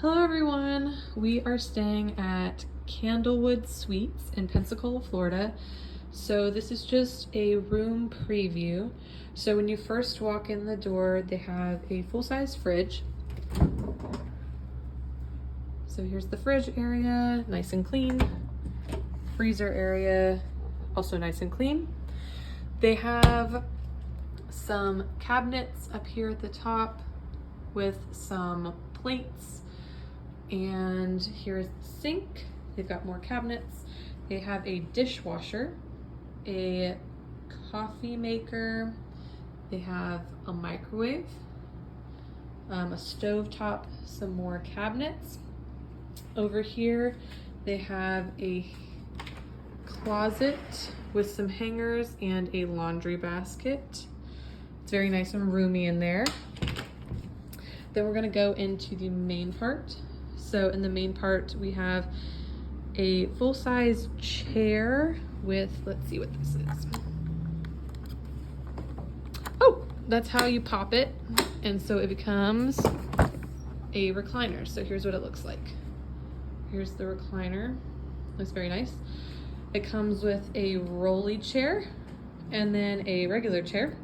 Hello everyone! We are staying at Candlewood Suites in Pensacola, Florida. So this is just a room preview. So when you first walk in the door, they have a full-size fridge. So here's the fridge area, nice and clean. Freezer area, also nice and clean. They have some cabinets up here at the top with some plates. And here's the sink. They've got more cabinets. They have a dishwasher, a coffee maker. They have a microwave, a stove top, some more cabinets. Over here, they have a closet with some hangers and a laundry basket. It's very nice and roomy in there. Then we're gonna go into the main part. So in the main part, we have a full-size chair with, let's see what this is. Oh, that's how you pop it. And so it becomes a recliner. So here's what it looks like. Here's the recliner. Looks very nice. It comes with a rolly chair and then a regular chair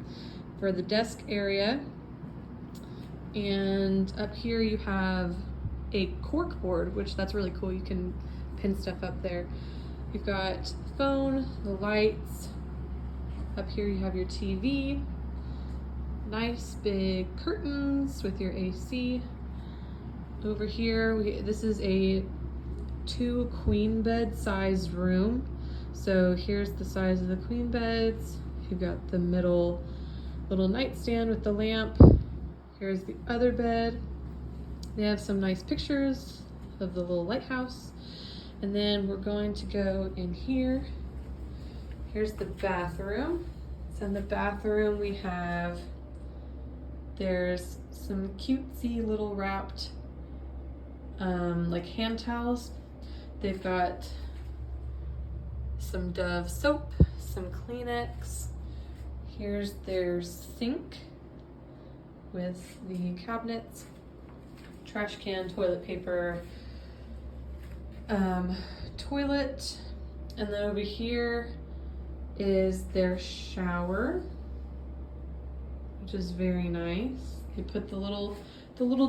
for the desk area. And up here you have a cork board, which that's really cool. You can pin stuff up there. You've got the phone, the lights. Up here you have your TV. Nice big curtains with your AC. Over here, this is a 2 queen bed sized room. So here's the size of the queen beds. You've got the middle little nightstand with the lamp. Here's the other bed. They have some nice pictures of the little lighthouse. And then we're going to go in here. Here's the bathroom. So in the bathroom we have, there's some cutesy little wrapped like hand towels. They've got some Dove soap, some Kleenex. Here's their sink with the cabinets, trash can, toilet paper, toilet, and then over here is their shower, which is very nice. They put the little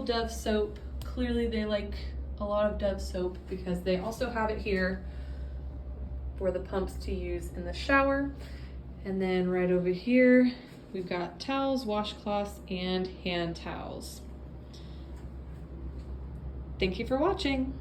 Dove soap. Clearly they like a lot of Dove soap because they also have it here for the pumps to use in the shower. And then right over here we've got towels, washcloths, and hand towels. Thank you for watching.